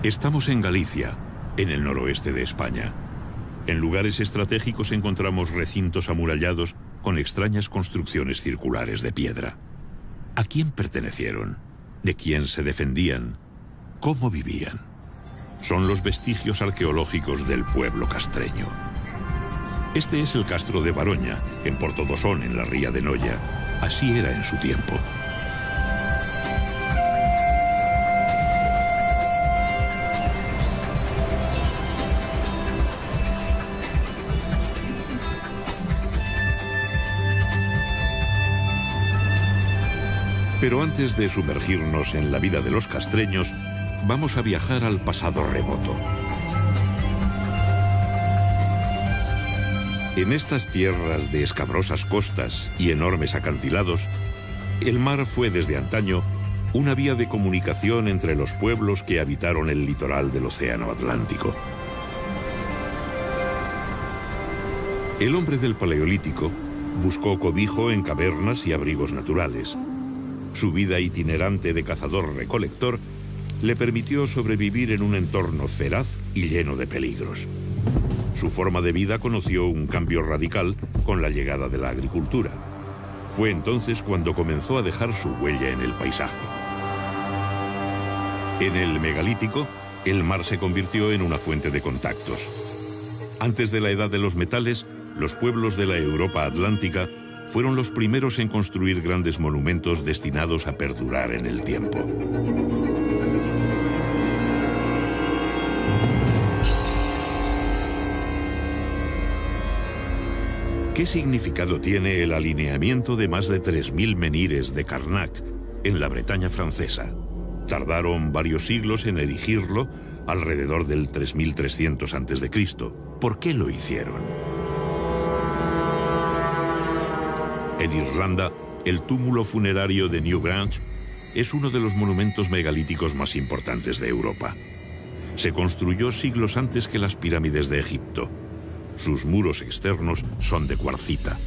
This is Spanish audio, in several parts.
Estamos en Galicia, en el noroeste de España. En lugares estratégicos encontramos recintos amurallados con extrañas construcciones circulares de piedra. ¿A quién pertenecieron? ¿De quién se defendían? ¿Cómo vivían? Son los vestigios arqueológicos del pueblo castreño. Este es el castro de Baroña, en Portodosón, en la ría de Noia. Así era en su tiempo. Pero antes de sumergirnos en la vida de los castreños, vamos a viajar al pasado remoto. En estas tierras de escabrosas costas y enormes acantilados, el mar fue desde antaño una vía de comunicación entre los pueblos que habitaron el litoral del Océano Atlántico. El hombre del Paleolítico buscó cobijo en cavernas y abrigos naturales. Su vida itinerante de cazador-recolector le permitió sobrevivir en un entorno feraz y lleno de peligros. Su forma de vida conoció un cambio radical con la llegada de la agricultura. Fue entonces cuando comenzó a dejar su huella en el paisaje. En el megalítico, el mar se convirtió en una fuente de contactos. Antes de la edad de los metales, los pueblos de la Europa atlántica fueron los primeros en construir grandes monumentos destinados a perdurar en el tiempo. ¿Qué significado tiene el alineamiento de más de 3.000 menhires de Karnak en la Bretaña francesa? Tardaron varios siglos en erigirlo, alrededor del 3300 a.C. ¿Por qué lo hicieron? En Irlanda, el túmulo funerario de Newgrange es uno de los monumentos megalíticos más importantes de Europa. Se construyó siglos antes que las pirámides de Egipto. Sus muros externos son de cuarcita.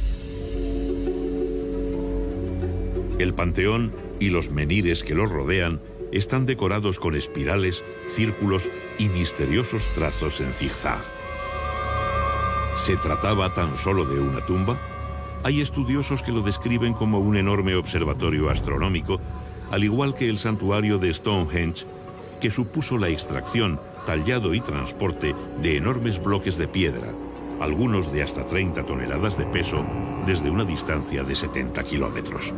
El panteón y los menhires que lo rodean están decorados con espirales, círculos y misteriosos trazos en zigzag. ¿Se trataba tan solo de una tumba? Hay estudiosos que lo describen como un enorme observatorio astronómico, al igual que el santuario de Stonehenge, que supuso la extracción, tallado y transporte de enormes bloques de piedra, algunos de hasta 30 toneladas de peso, desde una distancia de 70 kilómetros.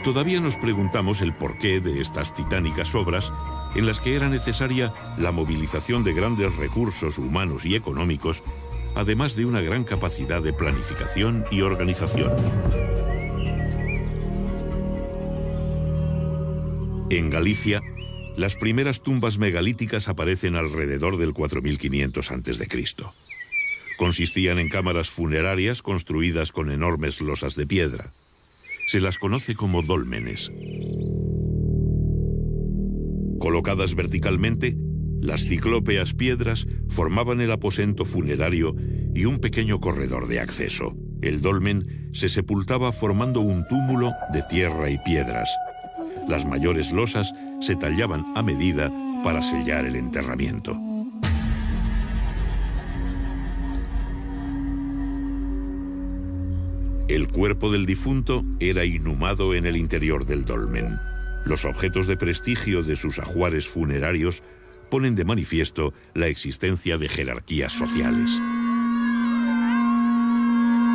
Todavía nos preguntamos el porqué de estas titánicas obras, en las que era necesaria la movilización de grandes recursos humanos y económicos, además de una gran capacidad de planificación y organización. En Galicia, las primeras tumbas megalíticas aparecen alrededor del 4500 a.C. Consistían en cámaras funerarias construidas con enormes losas de piedra. Se las conoce como dólmenes. Colocadas verticalmente, las ciclópeas piedras formaban el aposento funerario y un pequeño corredor de acceso. El dolmen se sepultaba formando un túmulo de tierra y piedras. Las mayores losas se tallaban a medida para sellar el enterramiento. El cuerpo del difunto era inhumado en el interior del dolmen. Los objetos de prestigio de sus ajuares funerarios ponen de manifiesto la existencia de jerarquías sociales.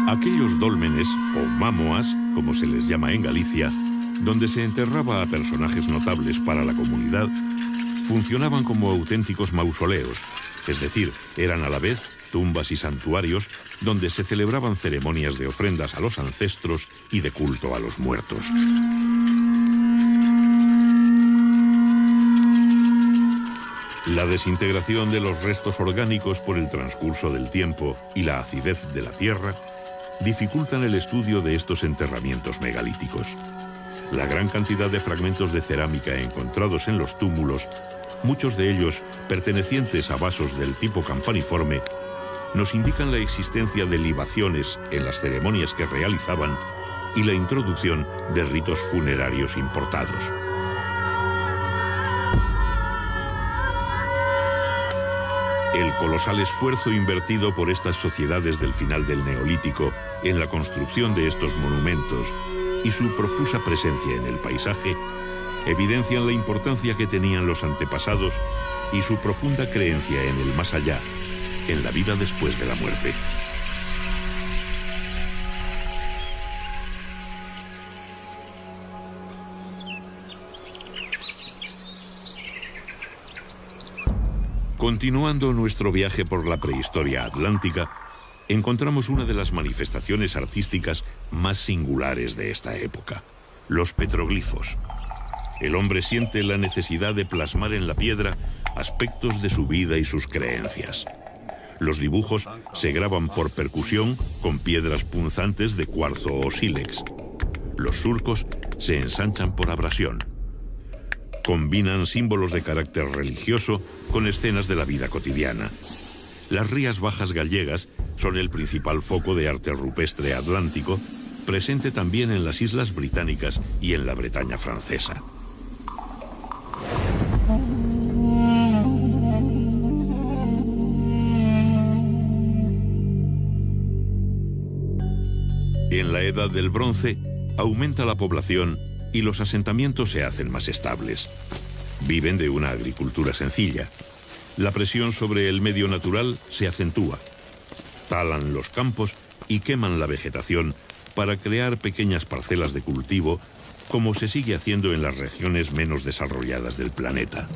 Aquellos dólmenes, o mámoas, como se les llama en Galicia, donde se enterraba a personajes notables para la comunidad, funcionaban como auténticos mausoleos, es decir, eran a la vez tumbas y santuarios donde se celebraban ceremonias de ofrendas a los ancestros y de culto a los muertos. La desintegración de los restos orgánicos por el transcurso del tiempo y la acidez de la tierra dificultan el estudio de estos enterramientos megalíticos. La gran cantidad de fragmentos de cerámica encontrados en los túmulos, muchos de ellos pertenecientes a vasos del tipo campaniforme, nos indican la existencia de libaciones en las ceremonias que realizaban y la introducción de ritos funerarios importados. El colosal esfuerzo invertido por estas sociedades del final del Neolítico en la construcción de estos monumentos y su profusa presencia en el paisaje evidencian la importancia que tenían los antepasados y su profunda creencia en el más allá, en la vida después de la muerte. Continuando nuestro viaje por la prehistoria atlántica, encontramos una de las manifestaciones artísticas más singulares de esta época: los petroglifos. El hombre siente la necesidad de plasmar en la piedra aspectos de su vida y sus creencias. Los dibujos se graban por percusión con piedras punzantes de cuarzo o sílex. Los surcos se ensanchan por abrasión. Combinan símbolos de carácter religioso con escenas de la vida cotidiana. Las Rías Bajas gallegas son el principal foco de arte rupestre atlántico, presente también en las Islas Británicas y en la Bretaña francesa. En la Edad del Bronce aumenta la población y los asentamientos se hacen más estables. Viven de una agricultura sencilla. La presión sobre el medio natural se acentúa. Talan los campos y queman la vegetación para crear pequeñas parcelas de cultivo, como se sigue haciendo en las regiones menos desarrolladas del planeta.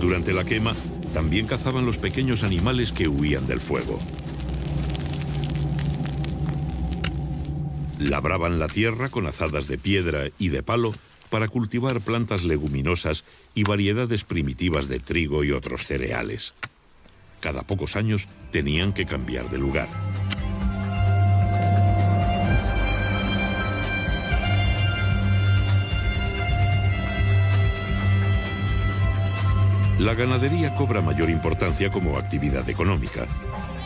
Durante la quema, también cazaban los pequeños animales que huían del fuego. Labraban la tierra con azadas de piedra y de palo para cultivar plantas leguminosas y variedades primitivas de trigo y otros cereales. Cada pocos años tenían que cambiar de lugar. La ganadería cobra mayor importancia como actividad económica.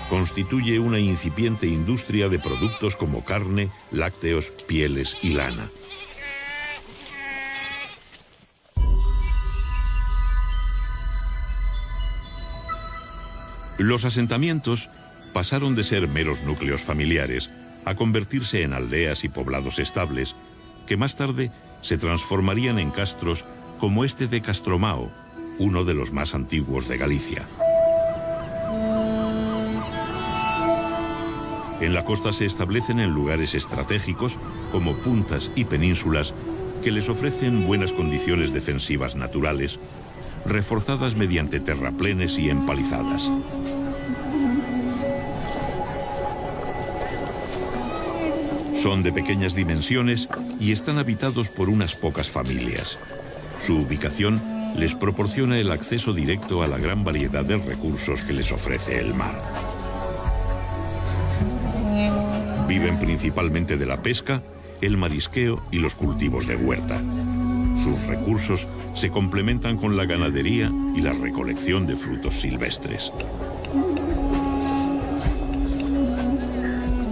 Constituye una incipiente industria de productos como carne, lácteos, pieles y lana. Los asentamientos pasaron de ser meros núcleos familiares a convertirse en aldeas y poblados estables, que más tarde se transformarían en castros como este de Castromao, uno de los más antiguos de Galicia. En la costa se establecen en lugares estratégicos como puntas y penínsulas que les ofrecen buenas condiciones defensivas naturales, reforzadas mediante terraplenes y empalizadas. Son de pequeñas dimensiones y están habitados por unas pocas familias. Su ubicación les proporciona el acceso directo a la gran variedad de recursos que les ofrece el mar. Viven principalmente de la pesca, el marisqueo y los cultivos de huerta. Sus recursos se complementan con la ganadería y la recolección de frutos silvestres.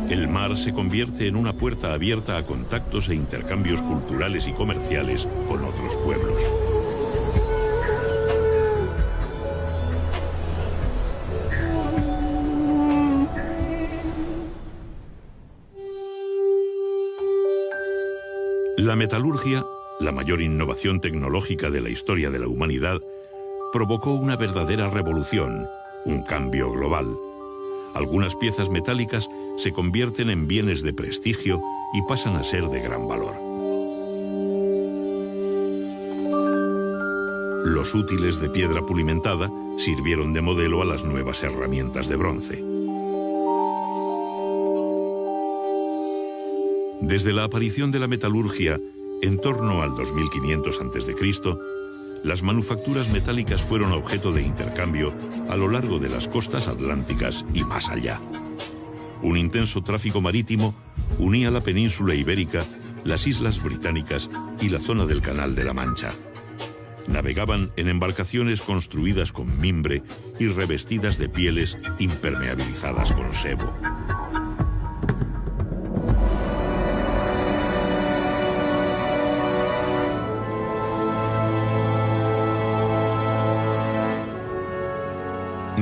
El mar se convierte en una puerta abierta a contactos e intercambios culturales y comerciales con otros pueblos. La metalurgia, la mayor innovación tecnológica de la historia de la humanidad, provocó una verdadera revolución, un cambio global. Algunas piezas metálicas se convierten en bienes de prestigio y pasan a ser de gran valor. Los útiles de piedra pulimentada sirvieron de modelo a las nuevas herramientas de bronce. Desde la aparición de la metalurgia, en torno al 2500 a.C., las manufacturas metálicas fueron objeto de intercambio a lo largo de las costas atlánticas y más allá. Un intenso tráfico marítimo unía la península ibérica, las islas británicas y la zona del Canal de la Mancha. Navegaban en embarcaciones construidas con mimbre y revestidas de pieles impermeabilizadas con sebo.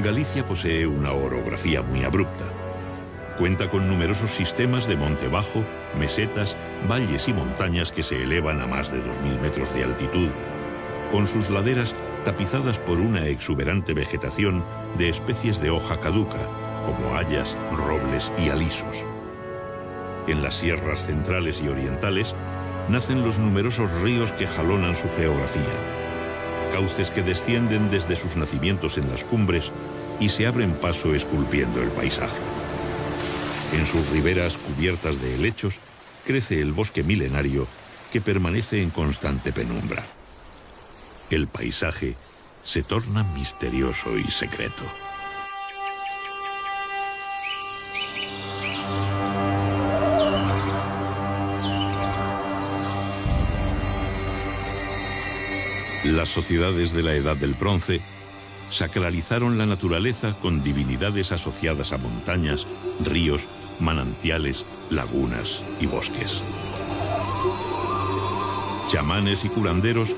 Galicia posee una orografía muy abrupta. Cuenta con numerosos sistemas de monte bajo, mesetas, valles y montañas que se elevan a más de 2000 metros de altitud, con sus laderas tapizadas por una exuberante vegetación de especies de hoja caduca, como hayas, robles y alisos. En las sierras centrales y orientales nacen los numerosos ríos que jalonan su geografía, cauces que descienden desde sus nacimientos en las cumbres y se abren paso esculpiendo el paisaje. En sus riberas cubiertas de helechos crece el bosque milenario que permanece en constante penumbra. El paisaje se torna misterioso y secreto. Las sociedades de la Edad del Bronce sacralizaron la naturaleza con divinidades asociadas a montañas, ríos, manantiales, lagunas y bosques. Chamanes y curanderos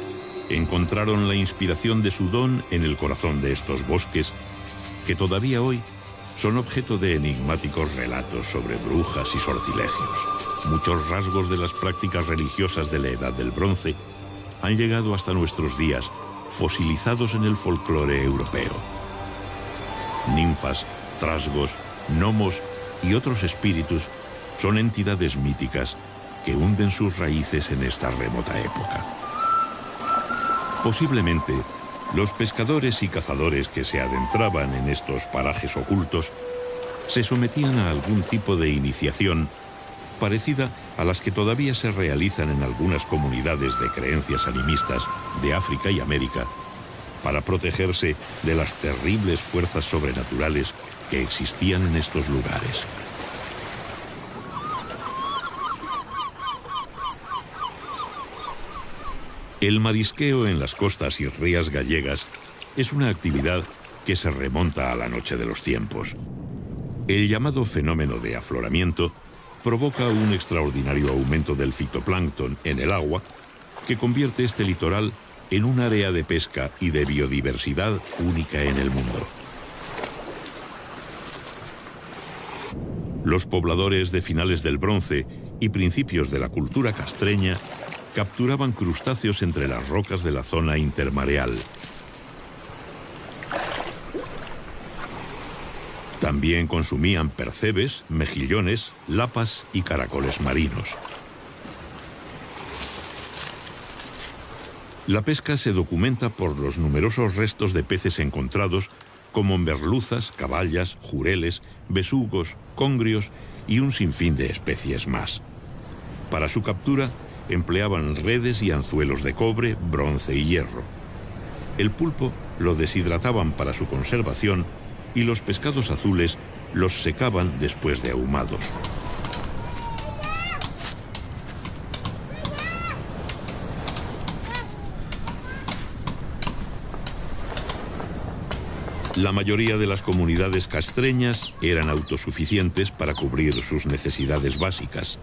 encontraron la inspiración de su don en el corazón de estos bosques, que todavía hoy son objeto de enigmáticos relatos sobre brujas y sortilegios. Muchos rasgos de las prácticas religiosas de la Edad del Bronce han llegado hasta nuestros días, fosilizados en el folclore europeo. Ninfas, trasgos, gnomos y otros espíritus son entidades míticas que hunden sus raíces en esta remota época. Posiblemente, los pescadores y cazadores que se adentraban en estos parajes ocultos se sometían a algún tipo de iniciación parecida a las que todavía se realizan en algunas comunidades de creencias animistas de África y América, para protegerse de las terribles fuerzas sobrenaturales que existían en estos lugares. El marisqueo en las costas y rías gallegas es una actividad que se remonta a la noche de los tiempos. El llamado fenómeno de afloramiento provoca un extraordinario aumento del fitoplancton en el agua que convierte este litoral en un área de pesca y de biodiversidad única en el mundo. Los pobladores de finales del Bronce y principios de la cultura castreña capturaban crustáceos entre las rocas de la zona intermareal. También consumían percebes, mejillones, lapas y caracoles marinos. La pesca se documenta por los numerosos restos de peces encontrados, como merluzas, caballas, jureles, besugos, congrios y un sinfín de especies más. Para su captura empleaban redes y anzuelos de cobre, bronce y hierro. El pulpo lo deshidrataban para su conservación y los pescados azules los secaban después de ahumados. La mayoría de las comunidades castreñas eran autosuficientes para cubrir sus necesidades básicas.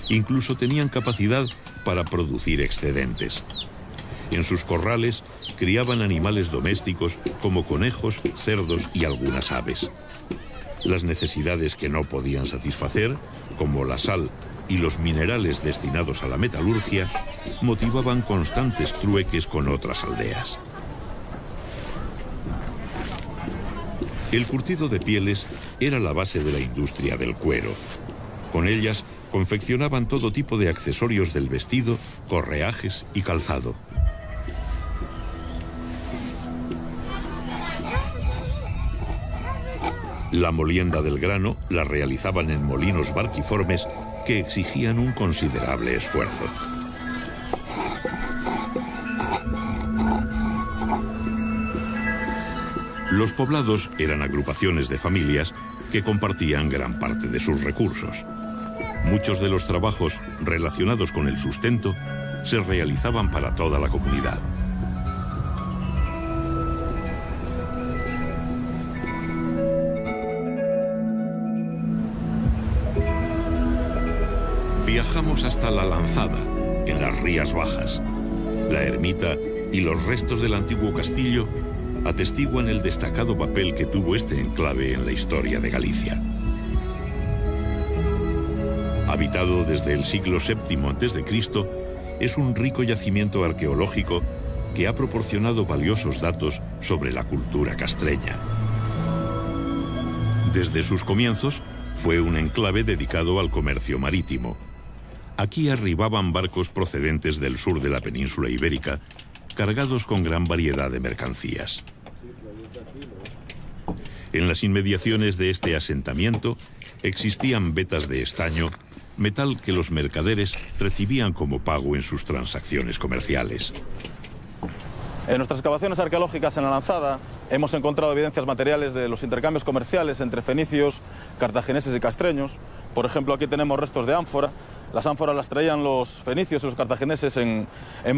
Incluso tenían capacidad para producir excedentes. En sus corrales criaban animales domésticos como conejos, cerdos y algunas aves. Las necesidades que no podían satisfacer, como la sal y los minerales destinados a la metalurgia, motivaban constantes trueques con otras aldeas. El curtido de pieles era la base de la industria del cuero. Con ellas confeccionaban todo tipo de accesorios del vestido, correajes y calzado. La molienda del grano la realizaban en molinos barquiformes que exigían un considerable esfuerzo. Los poblados eran agrupaciones de familias que compartían gran parte de sus recursos. Muchos de los trabajos relacionados con el sustento se realizaban para toda la comunidad. Viajamos hasta La Lanzada, en las Rías Bajas. La ermita y los restos del antiguo castillo atestiguan el destacado papel que tuvo este enclave en la historia de Galicia. Habitado desde el siglo VII a.C., es un rico yacimiento arqueológico que ha proporcionado valiosos datos sobre la cultura castreña. Desde sus comienzos, fue un enclave dedicado al comercio marítimo. Aquí arribaban barcos procedentes del sur de la península ibérica, cargados con gran variedad de mercancías. En las inmediaciones de este asentamiento existían vetas de estaño, metal que los mercaderes recibían como pago en sus transacciones comerciales. En nuestras excavaciones arqueológicas en la Lanzada hemos encontrado evidencias materiales de los intercambios comerciales entre fenicios, cartagineses y castreños. Por ejemplo, aquí tenemos restos de ánfora. Las ánforas las traían los fenicios y los cartagineses en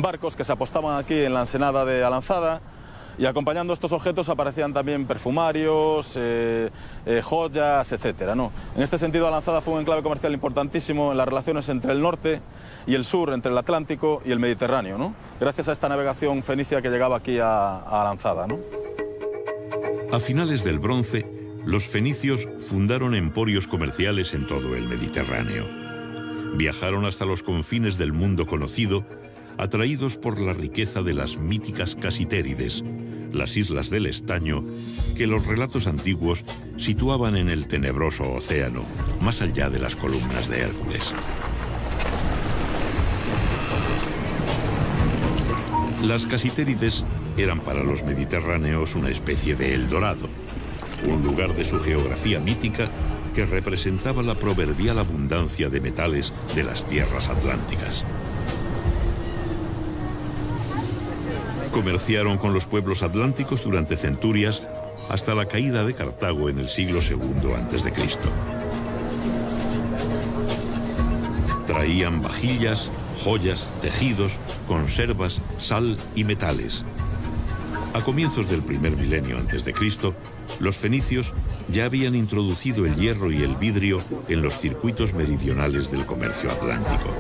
barcos que se apostaban aquí en la ensenada de Alanzada, y acompañando estos objetos aparecían también perfumarios, joyas, etcétera, ¿no? En este sentido, Alanzada fue un enclave comercial importantísimo en las relaciones entre el norte y el sur, entre el Atlántico y el Mediterráneo, ¿no? Gracias a esta navegación fenicia que llegaba aquí a Alanzada, ¿no? A finales del Bronce, los fenicios fundaron emporios comerciales en todo el Mediterráneo. Viajaron hasta los confines del mundo conocido, atraídos por la riqueza de las míticas Casitérides, las islas del estaño, que los relatos antiguos situaban en el tenebroso océano, más allá de las columnas de Hércules. Las Casitérides eran para los mediterráneos una especie de Eldorado, un lugar de su geografía mítica que representaba la proverbial abundancia de metales de las tierras atlánticas. Comerciaron con los pueblos atlánticos durante centurias hasta la caída de Cartago en el siglo II a.C. Traían vajillas, joyas, tejidos, conservas, sal y metales. A comienzos del primer milenio a.C., los fenicios ya habían introducido el hierro y el vidrio en los circuitos meridionales del comercio atlántico.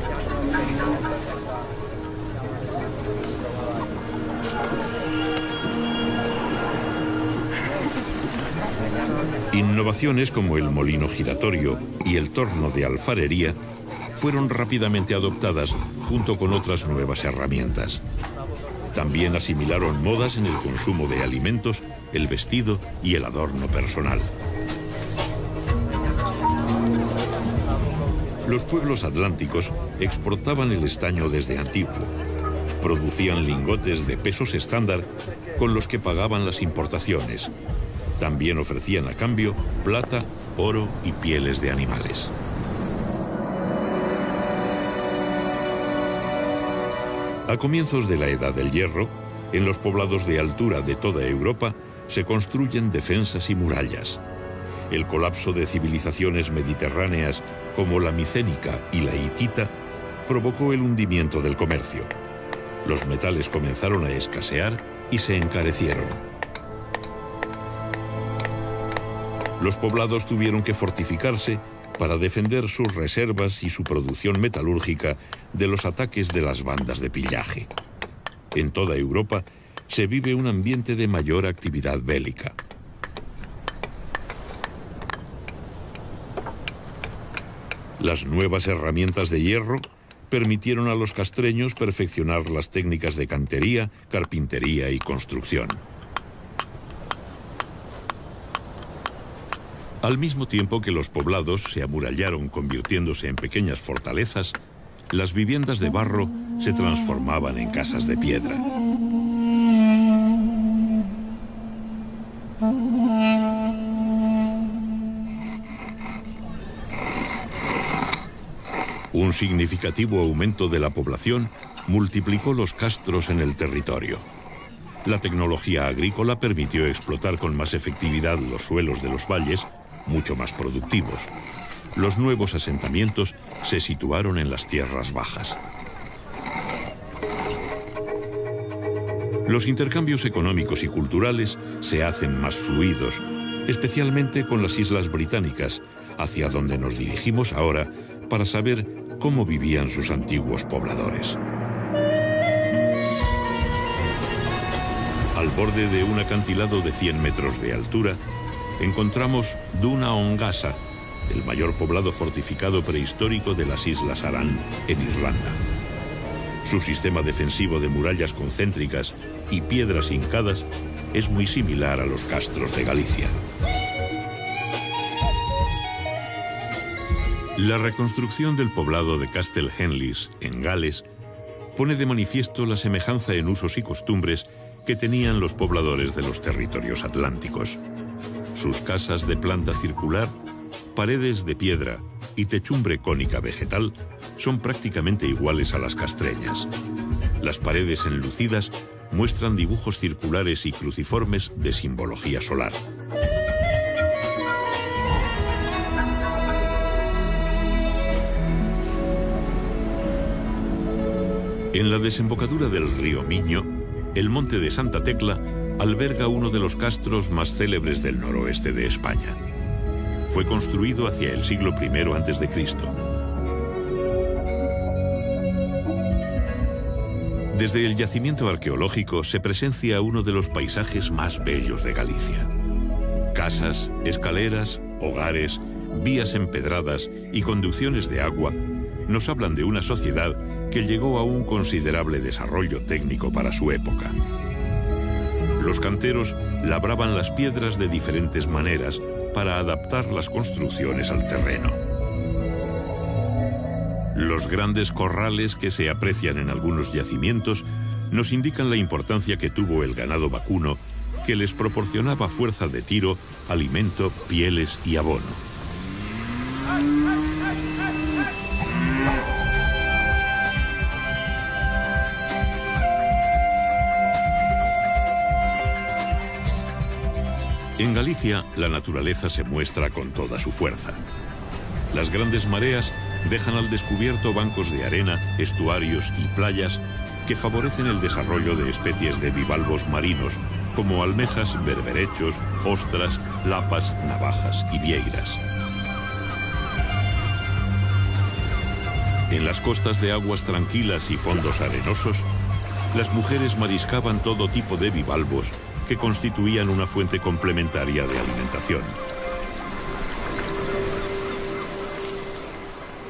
Innovaciones como el molino giratorio y el torno de alfarería fueron rápidamente adoptadas junto con otras nuevas herramientas. También asimilaron modas en el consumo de alimentos, el vestido y el adorno personal. Los pueblos atlánticos exportaban el estaño desde antiguo. Producían lingotes de pesos estándar con los que pagaban las importaciones. También ofrecían a cambio plata, oro y pieles de animales. A comienzos de la Edad del Hierro, en los poblados de altura de toda Europa se construyen defensas y murallas. El colapso de civilizaciones mediterráneas como la micénica y la hitita provocó el hundimiento del comercio. Los metales comenzaron a escasear y se encarecieron. Los poblados tuvieron que fortificarse para defender sus reservas y su producción metalúrgica de los ataques de las bandas de pillaje. En toda Europa se vive un ambiente de mayor actividad bélica. Las nuevas herramientas de hierro permitieron a los castreños perfeccionar las técnicas de cantería, carpintería y construcción. Al mismo tiempo que los poblados se amurallaron convirtiéndose en pequeñas fortalezas, las viviendas de barro se transformaban en casas de piedra. Un significativo aumento de la población multiplicó los castros en el territorio. La tecnología agrícola permitió explotar con más efectividad los suelos de los valles, mucho más productivos. Los nuevos asentamientos se situaron en las tierras bajas. Los intercambios económicos y culturales se hacen más fluidos, especialmente con las islas británicas, hacia donde nos dirigimos ahora para saber cómo vivían sus antiguos pobladores. Al borde de un acantilado de 100 metros de altura, encontramos Duna Ongasa, el mayor poblado fortificado prehistórico de las Islas Aran, en Irlanda. Su sistema defensivo de murallas concéntricas y piedras hincadas es muy similar a los castros de Galicia. La reconstrucción del poblado de Castle Henleys, en Gales, pone de manifiesto la semejanza en usos y costumbres que tenían los pobladores de los territorios atlánticos. Sus casas de planta circular, paredes de piedra y techumbre cónica vegetal son prácticamente iguales a las castreñas. Las paredes enlucidas muestran dibujos circulares y cruciformes de simbología solar. En la desembocadura del río Miño, el monte de Santa Tecla alberga uno de los castros más célebres del noroeste de España. Fue construido hacia el siglo I a.C. Desde el yacimiento arqueológico se presencia uno de los paisajes más bellos de Galicia. Casas, escaleras, hogares, vías empedradas y conducciones de agua nos hablan de una sociedad que llegó a un considerable desarrollo técnico para su época. Los canteros labraban las piedras de diferentes maneras para adaptar las construcciones al terreno. Los grandes corrales que se aprecian en algunos yacimientos nos indican la importancia que tuvo el ganado vacuno, que les proporcionaba fuerza de tiro, alimento, pieles y abono. En Galicia, la naturaleza se muestra con toda su fuerza. Las grandes mareas dejan al descubierto bancos de arena, estuarios y playas que favorecen el desarrollo de especies de bivalvos marinos, como almejas, berberechos, ostras, lapas, navajas y vieiras. En las costas de aguas tranquilas y fondos arenosos, las mujeres mariscaban todo tipo de bivalvos que constituían una fuente complementaria de alimentación.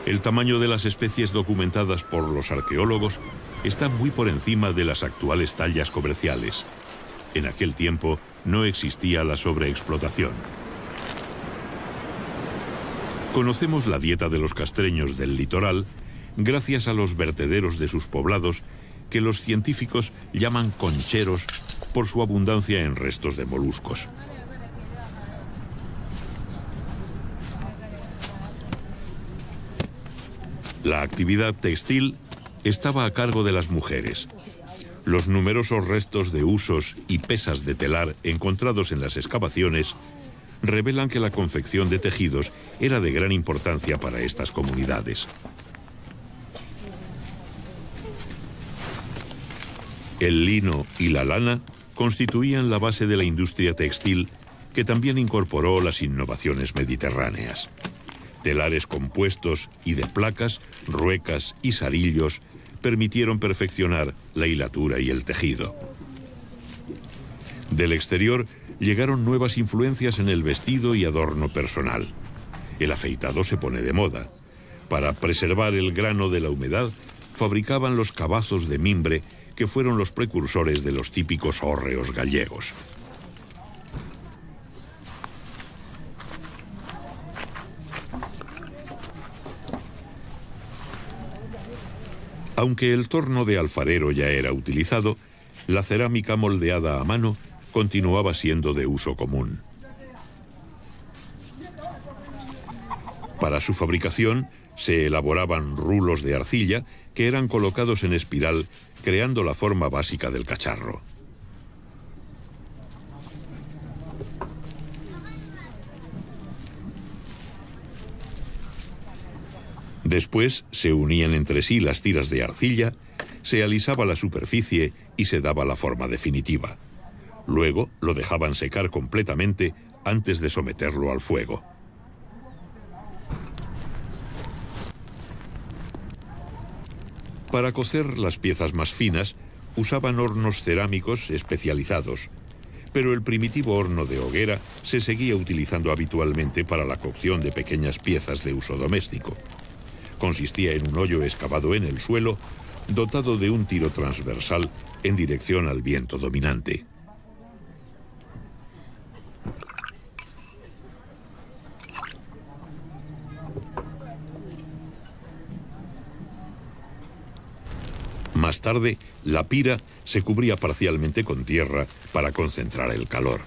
El tamaño de las especies documentadas por los arqueólogos está muy por encima de las actuales tallas comerciales. En aquel tiempo no existía la sobreexplotación. Conocemos la dieta de los castreños del litoral gracias a los vertederos de sus poblados, que los científicos llaman concheros por su abundancia en restos de moluscos. La actividad textil estaba a cargo de las mujeres. Los numerosos restos de husos y pesas de telar encontrados en las excavaciones revelan que la confección de tejidos era de gran importancia para estas comunidades. El lino y la lana constituían la base de la industria textil, que también incorporó las innovaciones mediterráneas. Telares compuestos y de placas, ruecas y sarillos permitieron perfeccionar la hilatura y el tejido. Del exterior llegaron nuevas influencias en el vestido y adorno personal. El afeitado se pone de moda. Para preservar el grano de la humedad, fabricaban los cabazos de mimbre, que fueron los precursores de los típicos hórreos gallegos. Aunque el torno de alfarero ya era utilizado, la cerámica moldeada a mano continuaba siendo de uso común. Para su fabricación se elaboraban rulos de arcilla que eran colocados en espiral, creando la forma básica del cacharro. Después se unían entre sí las tiras de arcilla, se alisaba la superficie y se daba la forma definitiva. Luego lo dejaban secar completamente antes de someterlo al fuego. Para cocer las piezas más finas, usaban hornos cerámicos especializados, pero el primitivo horno de hoguera se seguía utilizando habitualmente para la cocción de pequeñas piezas de uso doméstico. Consistía en un hoyo excavado en el suelo, dotado de un tiro transversal en dirección al viento dominante. Más tarde, la pira se cubría parcialmente con tierra para concentrar el calor.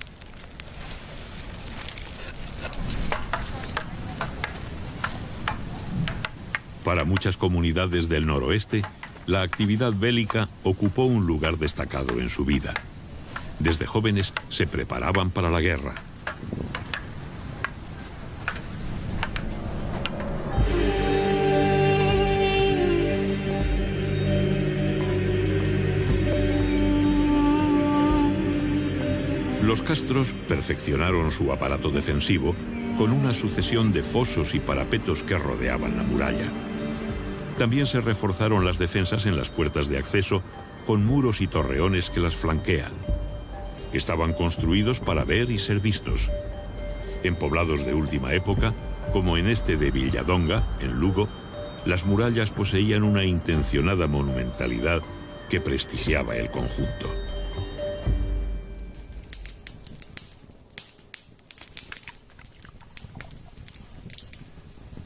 Para muchas comunidades del noroeste, la actividad bélica ocupó un lugar destacado en su vida. Desde jóvenes se preparaban para la guerra. Los castros perfeccionaron su aparato defensivo con una sucesión de fosos y parapetos que rodeaban la muralla. También se reforzaron las defensas en las puertas de acceso con muros y torreones que las flanquean. Estaban construidos para ver y ser vistos. En poblados de última época, como en este de Villadonga, en Lugo, las murallas poseían una intencionada monumentalidad que prestigiaba el conjunto.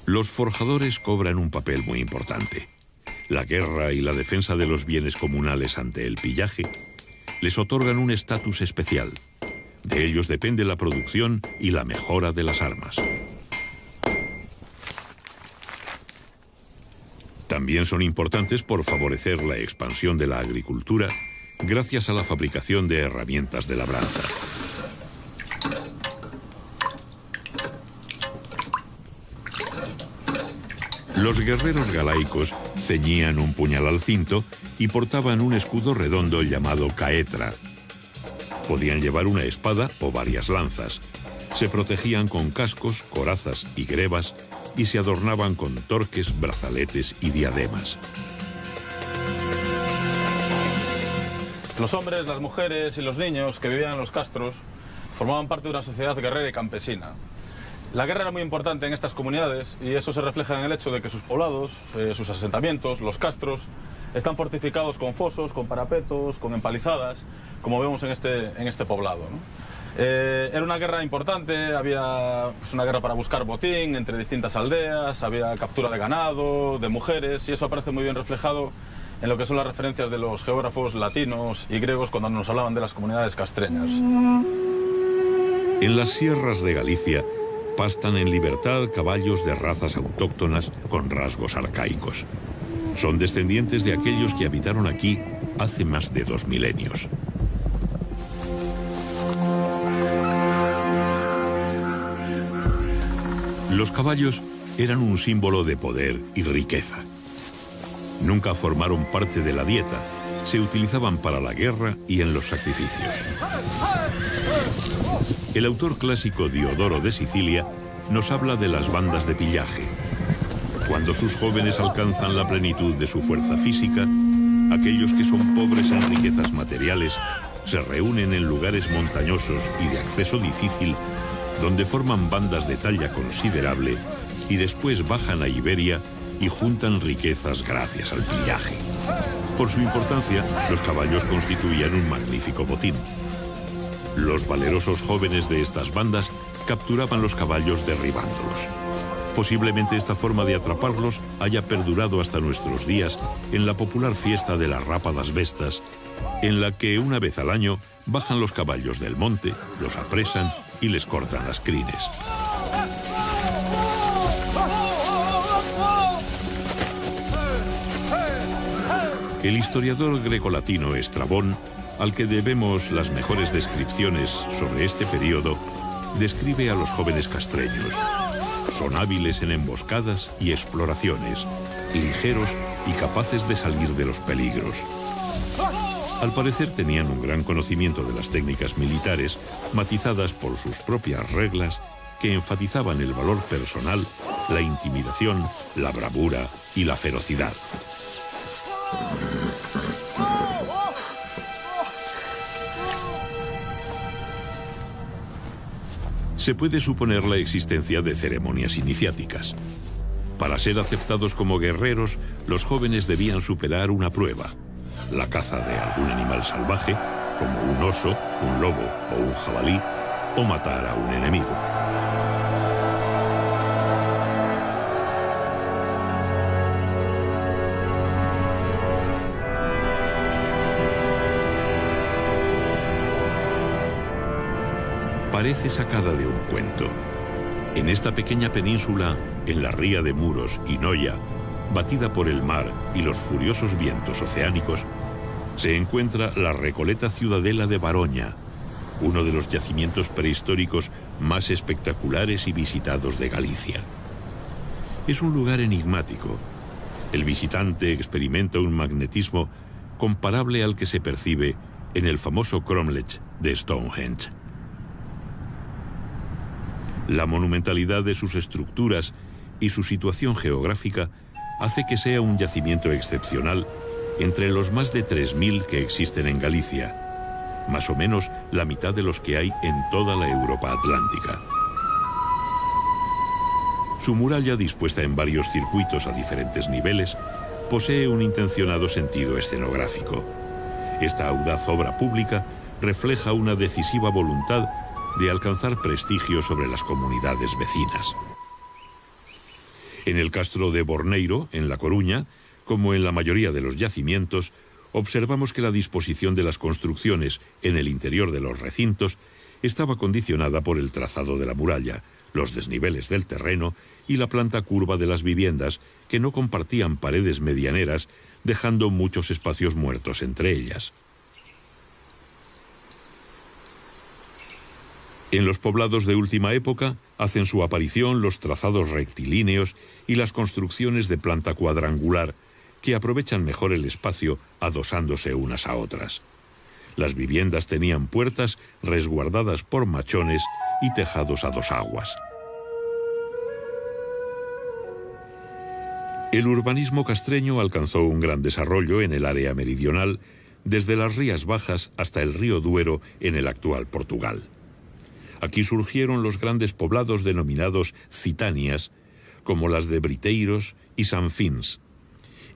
Los forjadores cobran un papel muy importante. La guerra y la defensa de los bienes comunales ante el pillaje les otorgan un estatus especial. De ellos depende la producción y la mejora de las armas. También son importantes por favorecer la expansión de la agricultura gracias a la fabricación de herramientas de labranza. Los guerreros galaicos ceñían un puñal al cinto y portaban un escudo redondo llamado caetra. Podían llevar una espada o varias lanzas. Se protegían con cascos, corazas y grebas y se adornaban con torques, brazaletes y diademas. Los hombres, las mujeres y los niños que vivían en los castros formaban parte de una sociedad guerrera y campesina. La guerra era muy importante en estas comunidades y eso se refleja en el hecho de que sus poblados, sus asentamientos, los castros, están fortificados con fosos, con parapetos, con empalizadas, como vemos en este poblado, ¿no? Era una guerra importante, había una guerra para buscar botín entre distintas aldeas, había captura de ganado, de mujeres, y eso aparece muy bien reflejado en lo que son las referencias de los geógrafos latinos y griegos cuando nos hablaban de las comunidades castreñas. En las sierras de Galicia pastan en libertad caballos de razas autóctonas con rasgos arcaicos. Son descendientes de aquellos que habitaron aquí hace más de 2 milenios. Los caballos eran un símbolo de poder y riqueza. Nunca formaron parte de la dieta, se utilizaban para la guerra y en los sacrificios. El autor clásico Diodoro de Sicilia nos habla de las bandas de pillaje. Cuando sus jóvenes alcanzan la plenitud de su fuerza física, aquellos que son pobres en riquezas materiales se reúnen en lugares montañosos y de acceso difícil, donde forman bandas de talla considerable y después bajan a Iberia y juntan riquezas gracias al pillaje. Por su importancia, los caballos constituían un magnífico botín. Los valerosos jóvenes de estas bandas capturaban los caballos derribándolos. Posiblemente esta forma de atraparlos haya perdurado hasta nuestros días en la popular fiesta de las rápadas bestas, en la que una vez al año bajan los caballos del monte, los apresan y les cortan las crines. El historiador grecolatino Estrabón, al que debemos las mejores descripciones sobre este periodo, describe a los jóvenes castreños. Son hábiles en emboscadas y exploraciones, ligeros y capaces de salir de los peligros. Al parecer tenían un gran conocimiento de las técnicas militares, matizadas por sus propias reglas, que enfatizaban el valor personal, la intimidación, la bravura y la ferocidad. Se puede suponer la existencia de ceremonias iniciáticas. Para ser aceptados como guerreros, los jóvenes debían superar una prueba: la caza de algún animal salvaje, como un oso, un lobo o un jabalí, o matar a un enemigo. Parece sacada de un cuento. En esta pequeña península, en la ría de Muros y Noia, batida por el mar y los furiosos vientos oceánicos, se encuentra la Recoleta Ciudadela de Baroña, uno de los yacimientos prehistóricos más espectaculares y visitados de Galicia. Es un lugar enigmático. El visitante experimenta un magnetismo comparable al que se percibe en el famoso cromlech de Stonehenge. La monumentalidad de sus estructuras y su situación geográfica hace que sea un yacimiento excepcional entre los más de 3.000 que existen en Galicia, más o menos la mitad de los que hay en toda la Europa atlántica. Su muralla, dispuesta en varios circuitos a diferentes niveles, posee un intencionado sentido escenográfico. Esta audaz obra pública refleja una decisiva voluntad de alcanzar prestigio sobre las comunidades vecinas. En el castro de Borneiro, en La Coruña, como en la mayoría de los yacimientos, observamos que la disposición de las construcciones en el interior de los recintos estaba condicionada por el trazado de la muralla, los desniveles del terreno y la planta curva de las viviendas, que no compartían paredes medianeras, dejando muchos espacios muertos entre ellas. En los poblados de última época hacen su aparición los trazados rectilíneos y las construcciones de planta cuadrangular, que aprovechan mejor el espacio adosándose unas a otras. Las viviendas tenían puertas resguardadas por machones y tejados a dos aguas. El urbanismo castreño alcanzó un gran desarrollo en el área meridional, desde las Rías Bajas hasta el río Duero en el actual Portugal. Aquí surgieron los grandes poblados denominados citanias, como las de Briteiros y Sanfins.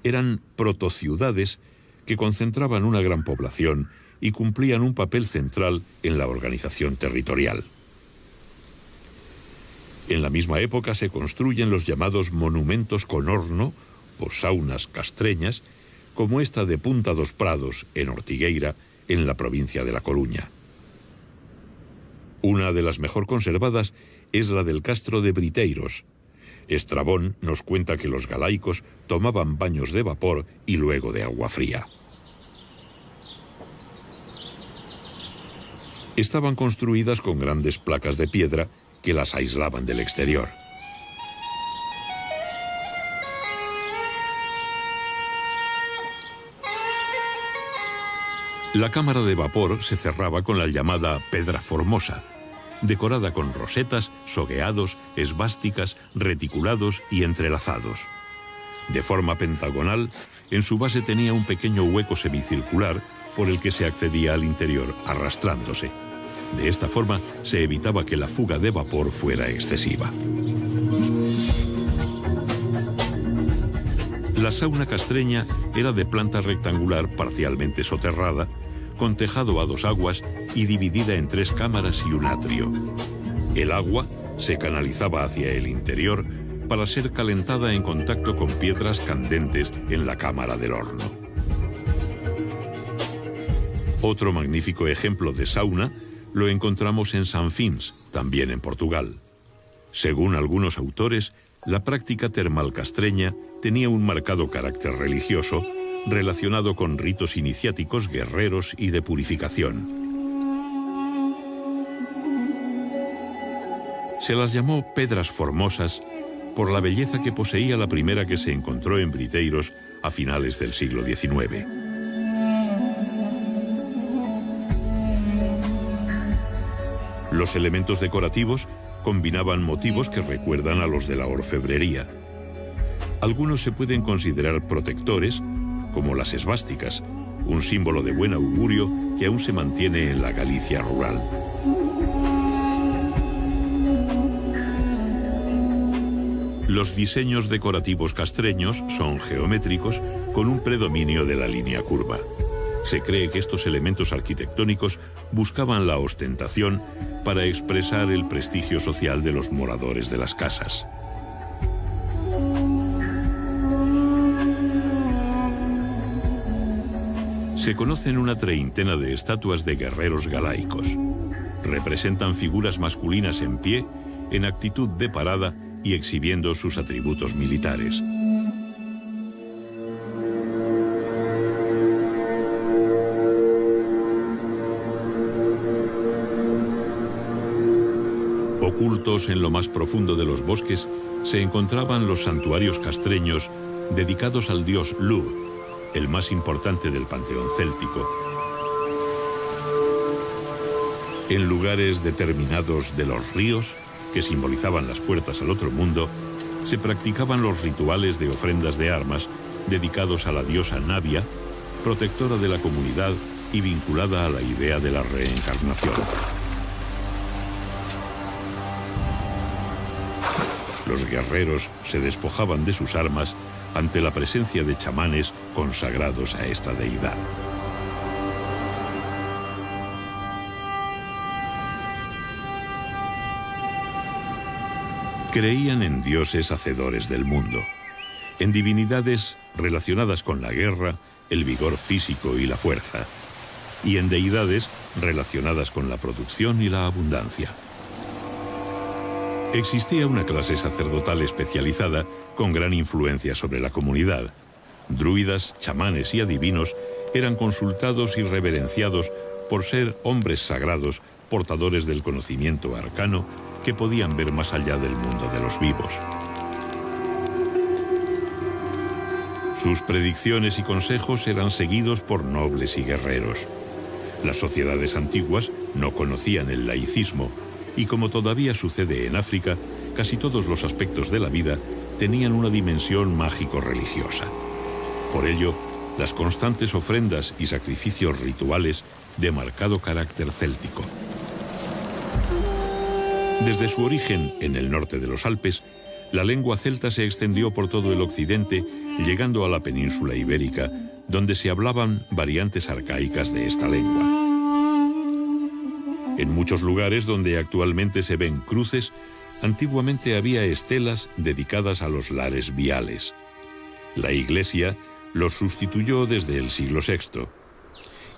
Eran protociudades que concentraban una gran población y cumplían un papel central en la organización territorial. En la misma época se construyen los llamados monumentos con horno o saunas castreñas, como esta de Punta dos Prados, en Ortigueira, en la provincia de La Coruña. Una de las mejor conservadas es la del castro de Briteiros. Estrabón nos cuenta que los galaicos tomaban baños de vapor y luego de agua fría. Estaban construidas con grandes placas de piedra que las aislaban del exterior. La cámara de vapor se cerraba con la llamada pedra formosa, decorada con rosetas, sogueados, esvásticas, reticulados y entrelazados. De forma pentagonal, en su base tenía un pequeño hueco semicircular por el que se accedía al interior arrastrándose. De esta forma se evitaba que la fuga de vapor fuera excesiva. La sauna castreña era de planta rectangular parcialmente soterrada, con tejado a dos aguas y dividida en 3 cámaras y un atrio. El agua se canalizaba hacia el interior para ser calentada en contacto con piedras candentes en la cámara del horno. Otro magnífico ejemplo de sauna lo encontramos en Sanfins, también en Portugal. Según algunos autores, la práctica termal castreña tenía un marcado carácter religioso relacionado con ritos iniciáticos guerreros y de purificación. Se las llamó pedras formosas por la belleza que poseía la primera que se encontró en Briteiros a finales del siglo XIX. Los elementos decorativos combinaban motivos que recuerdan a los de la orfebrería. Algunos se pueden considerar protectores, como las esvásticas, un símbolo de buen augurio que aún se mantiene en la Galicia rural. Los diseños decorativos castreños son geométricos con un predominio de la línea curva. Se cree que estos elementos arquitectónicos buscaban la ostentación para expresar el prestigio social de los moradores de las casas. Se conocen una treintena de estatuas de guerreros galaicos. Representan figuras masculinas en pie, en actitud de parada y exhibiendo sus atributos militares. Ocultos en lo más profundo de los bosques se encontraban los santuarios castreños dedicados al dios Lugh, el más importante del panteón céltico. En lugares determinados de los ríos, que simbolizaban las puertas al otro mundo, se practicaban los rituales de ofrendas de armas dedicados a la diosa Navia, protectora de la comunidad y vinculada a la idea de la reencarnación. Los guerreros se despojaban de sus armas ante la presencia de chamanes consagrados a esta deidad. Creían en dioses hacedores del mundo, en divinidades relacionadas con la guerra, el vigor físico y la fuerza, y en deidades relacionadas con la producción y la abundancia. Existía una clase sacerdotal especializada con gran influencia sobre la comunidad. Druidas, chamanes y adivinos eran consultados y reverenciados por ser hombres sagrados, portadores del conocimiento arcano que podían ver más allá del mundo de los vivos. Sus predicciones y consejos eran seguidos por nobles y guerreros. Las sociedades antiguas no conocían el laicismo, y como todavía sucede en África, casi todos los aspectos de la vida tenían una dimensión mágico-religiosa. Por ello, las constantes ofrendas y sacrificios rituales de marcado carácter céltico. Desde su origen en el norte de los Alpes, la lengua celta se extendió por todo el occidente, llegando a la península ibérica, donde se hablaban variantes arcaicas de esta lengua. En muchos lugares donde actualmente se ven cruces, antiguamente había estelas dedicadas a los lares viales. La Iglesia los sustituyó desde el siglo VI.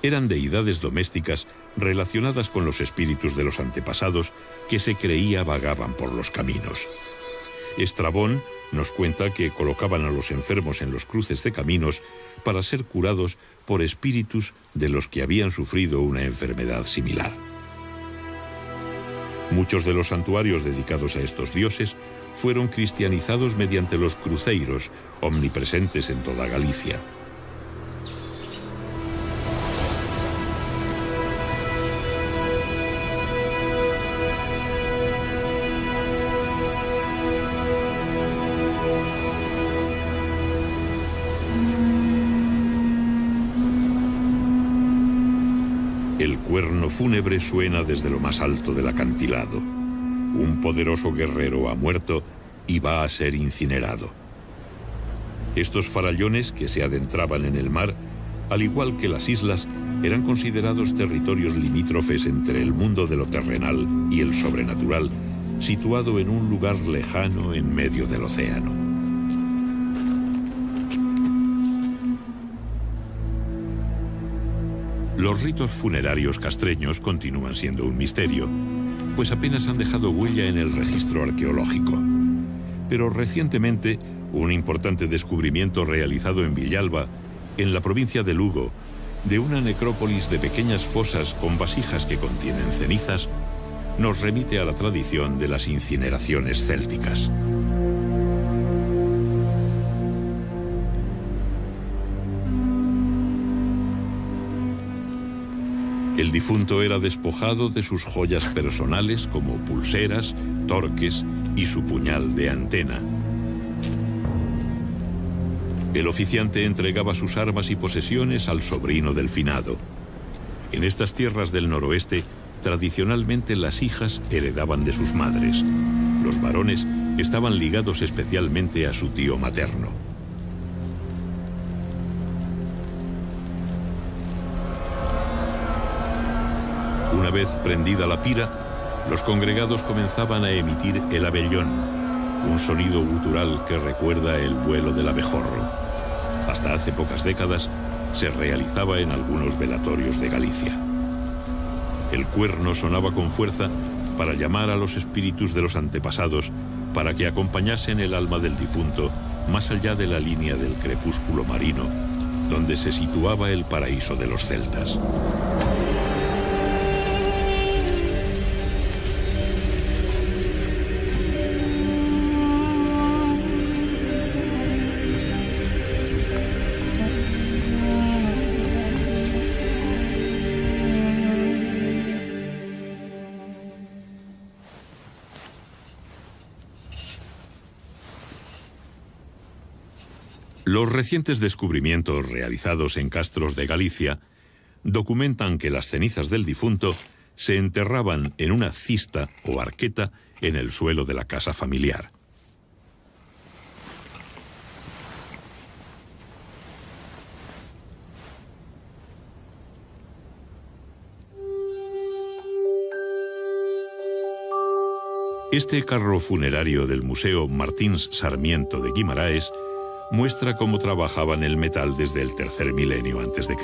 Eran deidades domésticas relacionadas con los espíritus de los antepasados que se creía vagaban por los caminos. Estrabón nos cuenta que colocaban a los enfermos en los cruces de caminos para ser curados por espíritus de los que habían sufrido una enfermedad similar. Muchos de los santuarios dedicados a estos dioses fueron cristianizados mediante los cruceiros, omnipresentes en toda Galicia. El cuerno fúnebre suena desde lo más alto del acantilado. Un poderoso guerrero ha muerto y va a ser incinerado. Estos farallones que se adentraban en el mar, al igual que las islas, eran considerados territorios limítrofes entre el mundo de lo terrenal y el sobrenatural, situado en un lugar lejano en medio del océano. Los ritos funerarios castreños continúan siendo un misterio, pues apenas han dejado huella en el registro arqueológico. Pero recientemente, un importante descubrimiento realizado en Villalba, en la provincia de Lugo, de una necrópolis de pequeñas fosas con vasijas que contienen cenizas, nos remite a la tradición de las incineraciones célticas. El difunto era despojado de sus joyas personales como pulseras, torques y su puñal de antena. El oficiante entregaba sus armas y posesiones al sobrino del finado. En estas tierras del noroeste, tradicionalmente las hijas heredaban de sus madres. Los varones estaban ligados especialmente a su tío materno. Una vez prendida la pira, los congregados comenzaban a emitir el abellón, un sonido gutural que recuerda el vuelo del abejorro. Hasta hace pocas décadas se realizaba en algunos velatorios de Galicia. El cuerno sonaba con fuerza para llamar a los espíritus de los antepasados para que acompañasen el alma del difunto más allá de la línea del crepúsculo marino, donde se situaba el paraíso de los celtas. Los recientes descubrimientos realizados en castros de Galicia documentan que las cenizas del difunto se enterraban en una cista o arqueta en el suelo de la casa familiar. Este carro funerario del Museo Martins Sarmiento de Guimaraes muestra cómo trabajaban el metal desde el tercer milenio a.C.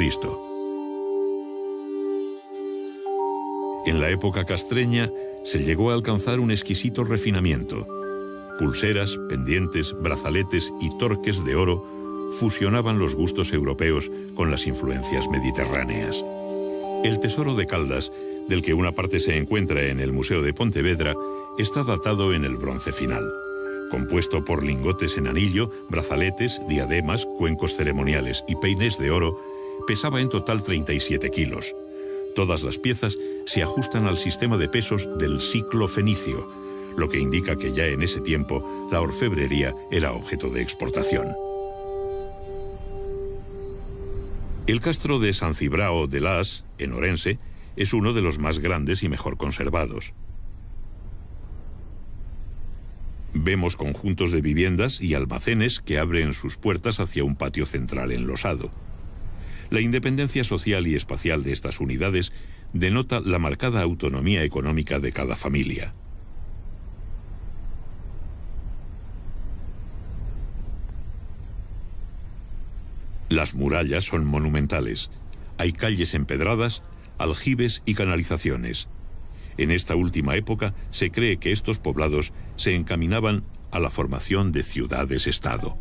En la época castreña se llegó a alcanzar un exquisito refinamiento. Pulseras, pendientes, brazaletes y torques de oro fusionaban los gustos europeos con las influencias mediterráneas. El tesoro de Caldas, del que una parte se encuentra en el Museo de Pontevedra, está datado en el Bronce final. Compuesto por lingotes en anillo, brazaletes, diademas, cuencos ceremoniales y peines de oro, pesaba en total 37 kilos. Todas las piezas se ajustan al sistema de pesos del ciclo fenicio, lo que indica que ya en ese tiempo la orfebrería era objeto de exportación. El castro de San Cibrao de Las, en Orense, es uno de los más grandes y mejor conservados. Vemos conjuntos de viviendas y almacenes que abren sus puertas hacia un patio central enlosado. La independencia social y espacial de estas unidades denota la marcada autonomía económica de cada familia. Las murallas son monumentales. Hay calles empedradas, aljibes y canalizaciones. En esta última época se cree que estos poblados se encaminaban a la formación de ciudades-estado.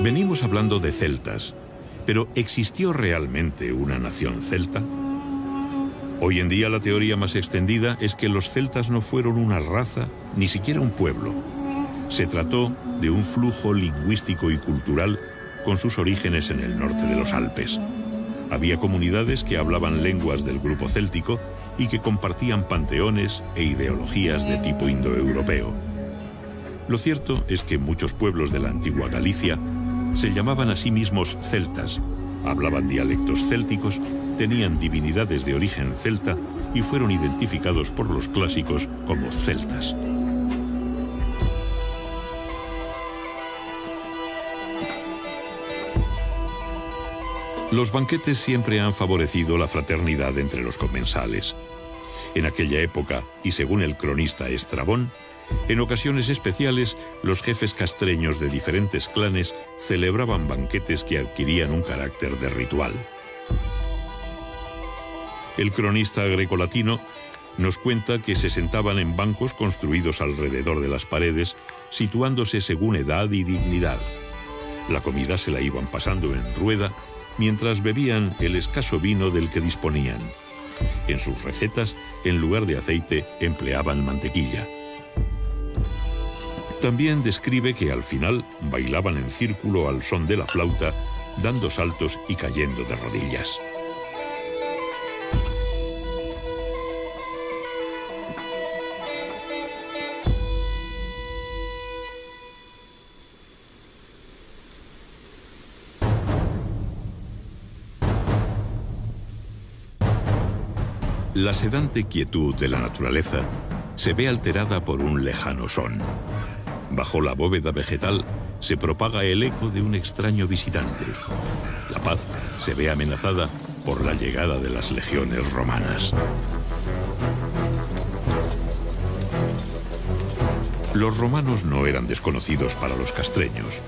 Venimos hablando de celtas, pero ¿existió realmente una nación celta? Hoy en día la teoría más extendida es que los celtas no fueron una raza, ni siquiera un pueblo. Se trató de un flujo lingüístico y cultural con sus orígenes en el norte de los Alpes. Había comunidades que hablaban lenguas del grupo céltico y que compartían panteones e ideologías de tipo indoeuropeo. Lo cierto es que muchos pueblos de la antigua Galicia se llamaban a sí mismos celtas, hablaban dialectos célticos, tenían divinidades de origen celta y fueron identificados por los clásicos como celtas. Los banquetes siempre han favorecido la fraternidad entre los comensales. En aquella época, y según el cronista Estrabón, en ocasiones especiales, los jefes castreños de diferentes clanes celebraban banquetes que adquirían un carácter de ritual. El cronista grecolatino nos cuenta que se sentaban en bancos construidos alrededor de las paredes, situándose según edad y dignidad. La comida se la iban pasando en rueda, mientras bebían el escaso vino del que disponían. En sus recetas, en lugar de aceite, empleaban mantequilla. También describe que al final bailaban en círculo al son de la flauta, dando saltos y cayendo de rodillas. La sedante quietud de la naturaleza se ve alterada por un lejano son. Bajo la bóveda vegetal se propaga el eco de un extraño visitante. La paz se ve amenazada por la llegada de las legiones romanas. Los romanos no eran desconocidos para los castreños.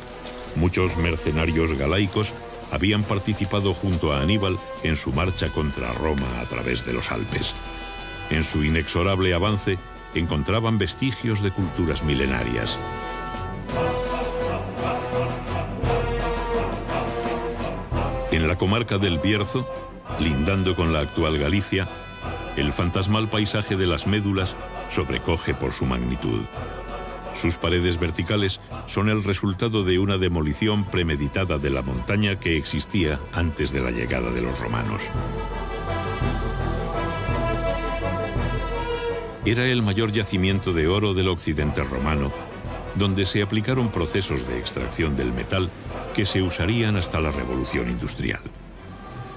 Muchos mercenarios galaicos habían participado junto a Aníbal en su marcha contra Roma a través de los Alpes. En su inexorable avance encontraban vestigios de culturas milenarias. En la comarca del Bierzo, lindando con la actual Galicia, el fantasmal paisaje de las Médulas sobrecoge por su magnitud. Sus paredes verticales son el resultado de una demolición premeditada de la montaña que existía antes de la llegada de los romanos. Era el mayor yacimiento de oro del occidente romano, donde se aplicaron procesos de extracción del metal que se usarían hasta la Revolución Industrial.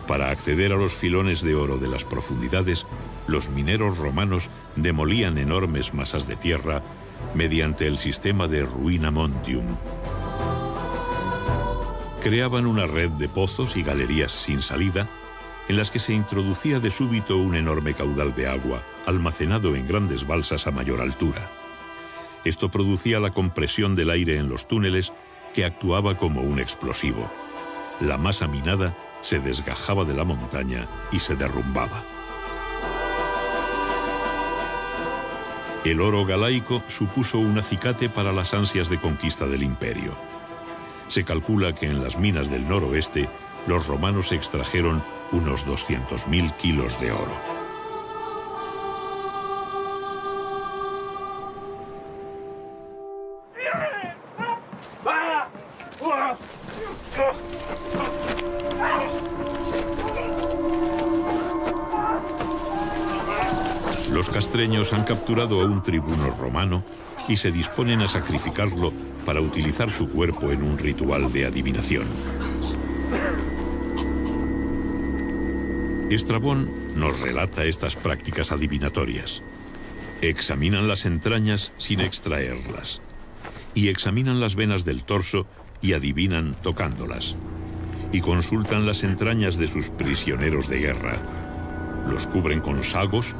Para acceder a los filones de oro de las profundidades, los mineros romanos demolían enormes masas de tierra mediante el sistema de ruina montium. Creaban una red de pozos y galerías sin salida, en las que se introducía de súbito un enorme caudal de agua, almacenado en grandes balsas a mayor altura. Esto producía la compresión del aire en los túneles, que actuaba como un explosivo. La masa minada se desgajaba de la montaña y se derrumbaba. El oro galaico supuso un acicate para las ansias de conquista del imperio. Se calcula que en las minas del noroeste los romanos extrajeron unos 200.000 kilos de oro. Los castreños han capturado a un tribuno romano y se disponen a sacrificarlo para utilizar su cuerpo en un ritual de adivinación. Estrabón nos relata estas prácticas adivinatorias. Examinan las entrañas sin extraerlas, y examinan las venas del torso y adivinan tocándolas, y consultan las entrañas de sus prisioneros de guerra. Los cubren con sagos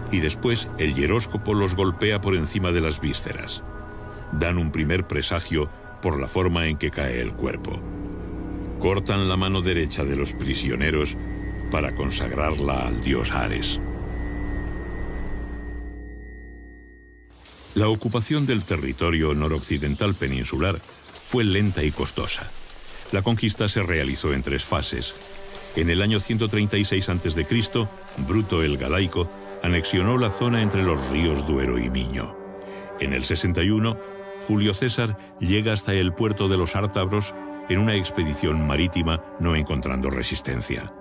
y después el hieróscopo los golpea por encima de las vísceras. Dan un primer presagio por la forma en que cae el cuerpo. Cortan la mano derecha de los prisioneros para consagrarla al dios Ares. La ocupación del territorio noroccidental peninsular fue lenta y costosa. La conquista se realizó en 3 fases. En el año 136 a.C., Bruto el Galaico anexionó la zona entre los ríos Duero y Miño. En el 61, Julio César llega hasta el puerto de los Ártabros en una expedición marítima, no encontrando resistencia.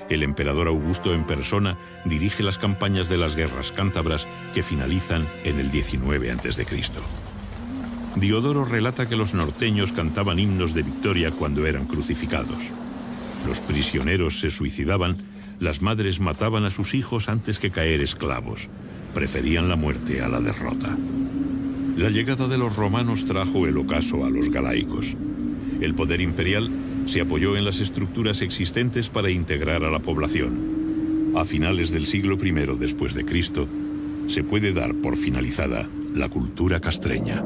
El emperador Augusto en persona dirige las campañas de las guerras cántabras que finalizan en el 19 a.C. Diodoro relata que los norteños cantaban himnos de victoria cuando eran crucificados. Los prisioneros se suicidaban, las madres mataban a sus hijos antes que caer esclavos. Preferían la muerte a la derrota. La llegada de los romanos trajo el ocaso a los galaicos. El poder imperial se apoyó en las estructuras existentes para integrar a la población. A finales del siglo I después de Cristo, se puede dar por finalizada la cultura castreña.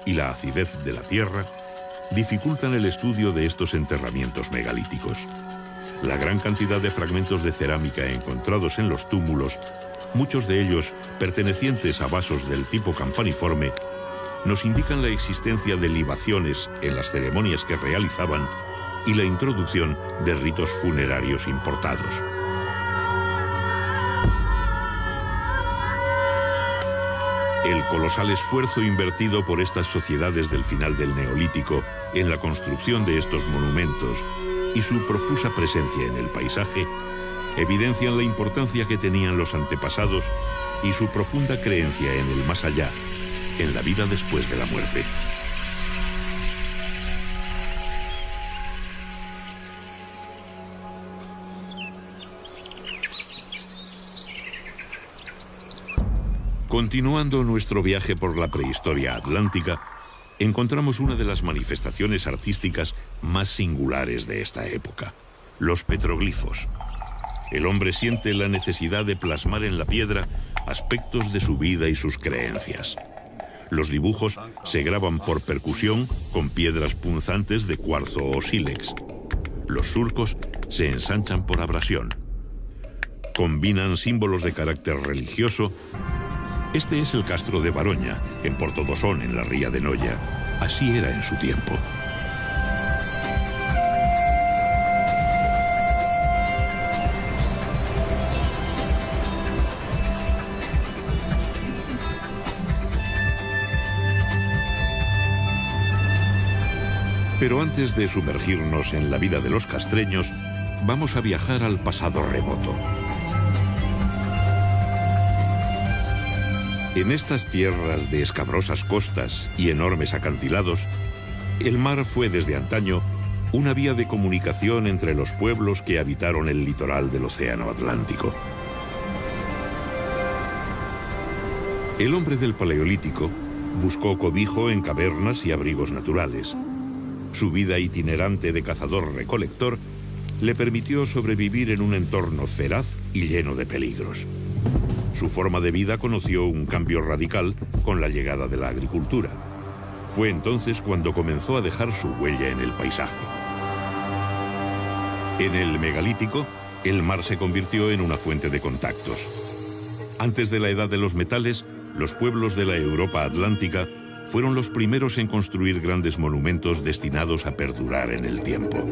Y la acidez de la tierra dificultan el estudio de estos enterramientos megalíticos. La gran cantidad de fragmentos de cerámica encontrados en los túmulos, muchos de ellos pertenecientes a vasos del tipo campaniforme, nos indican la existencia de libaciones en las ceremonias que realizaban y la introducción de ritos funerarios importados. El colosal esfuerzo invertido por estas sociedades del final del Neolítico en la construcción de estos monumentos y su profusa presencia en el paisaje evidencian la importancia que tenían los antepasados y su profunda creencia en el más allá, en la vida después de la muerte. Continuando nuestro viaje por la prehistoria atlántica, encontramos una de las manifestaciones artísticas más singulares de esta época: los petroglifos. El hombre siente la necesidad de plasmar en la piedra aspectos de su vida y sus creencias. Los dibujos se graban por percusión con piedras punzantes de cuarzo o sílex. Los surcos se ensanchan por abrasión. Combinan símbolos de carácter religioso. Este es el castro de Baroña, en Portodosón, en la ría de Noya. Así era en su tiempo. Pero antes de sumergirnos en la vida de los castreños, vamos a viajar al pasado remoto. En estas tierras de escabrosas costas y enormes acantilados, el mar fue desde antaño una vía de comunicación entre los pueblos que habitaron el litoral del Océano Atlántico. El hombre del Paleolítico buscó cobijo en cavernas y abrigos naturales. Su vida itinerante de cazador-recolector le permitió sobrevivir en un entorno feraz y lleno de peligros. Su forma de vida conoció un cambio radical con la llegada de la agricultura. Fue entonces cuando comenzó a dejar su huella en el paisaje. En el Megalítico, el mar se convirtió en una fuente de contactos. Antes de la edad de los metales, los pueblos de la Europa atlántica fueron los primeros en construir grandes monumentos destinados a perdurar en el tiempo.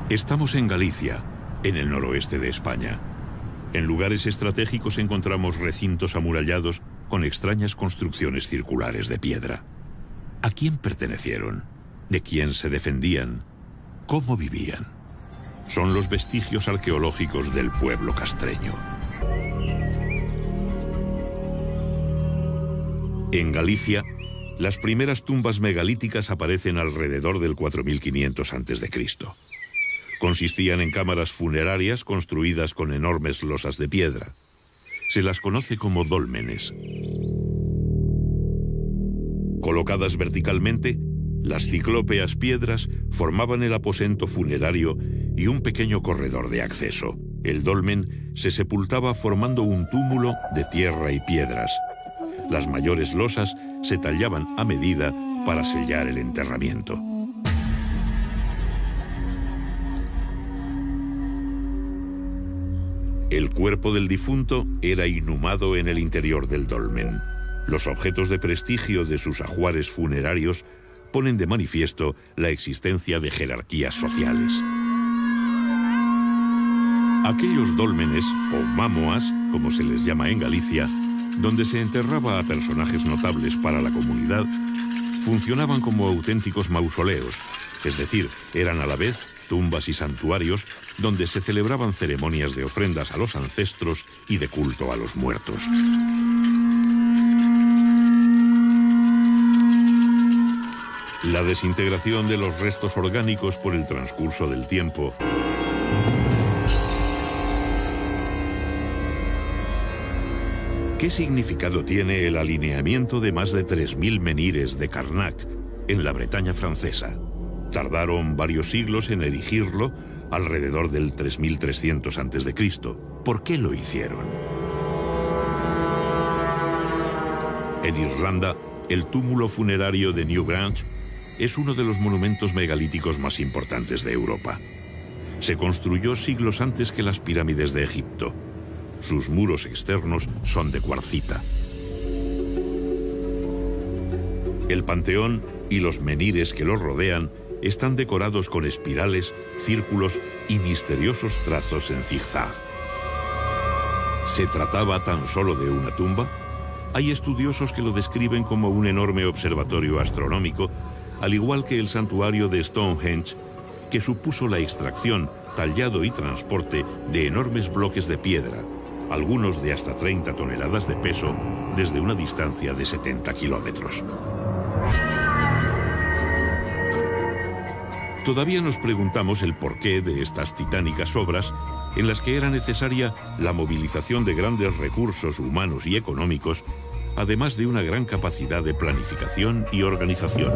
Estamos en Galicia, en el noroeste de España. En lugares estratégicos encontramos recintos amurallados con extrañas construcciones circulares de piedra. ¿A quién pertenecieron? ¿De quién se defendían? ¿Cómo vivían? Son los vestigios arqueológicos del pueblo castreño. En Galicia, las primeras tumbas megalíticas aparecen alrededor del 4500 a.C. Consistían en cámaras funerarias construidas con enormes losas de piedra. Se las conoce como dólmenes. Colocadas verticalmente, las ciclópeas piedras formaban el aposento funerario y un pequeño corredor de acceso. El dolmen se sepultaba formando un túmulo de tierra y piedras. Las mayores losas se tallaban a medida para sellar el enterramiento. cuerpo del difunto era inhumado en el interior del dolmen. Los objetos de prestigio de sus ajuares funerarios ponen de manifiesto la existencia de jerarquías sociales. Aquellos dólmenes, o mámoas, como se les llama en Galicia, donde se enterraba a personajes notables para la comunidad, funcionaban como auténticos mausoleos, es decir, eran a la vez tumbas y santuarios donde se celebraban ceremonias de ofrendas a los ancestros y de culto a los muertos. La desintegración de los restos orgánicos por el transcurso del tiempo ¿qué significado tiene el alineamiento de más de 3000 menhires de Carnac en la Bretaña francesa? Tardaron varios siglos en erigirlo, alrededor del 3300 a.C. ¿Por qué lo hicieron? En Irlanda, el túmulo funerario de Newgrange es uno de los monumentos megalíticos más importantes de Europa. Se construyó siglos antes que las pirámides de Egipto. Sus muros externos son de cuarcita. El panteón y los menhires que lo rodean están decorados con espirales, círculos y misteriosos trazos en zigzag. ¿Se trataba tan solo de una tumba? Hay estudiosos que lo describen como un enorme observatorio astronómico, al igual que el santuario de Stonehenge, que supuso la extracción, tallado y transporte de enormes bloques de piedra, algunos de hasta 30 toneladas de peso, desde una distancia de 70 kilómetros. Todavía nos preguntamos el porqué de estas titánicas obras en las que era necesaria la movilización de grandes recursos humanos y económicos, además de una gran capacidad de planificación y organización.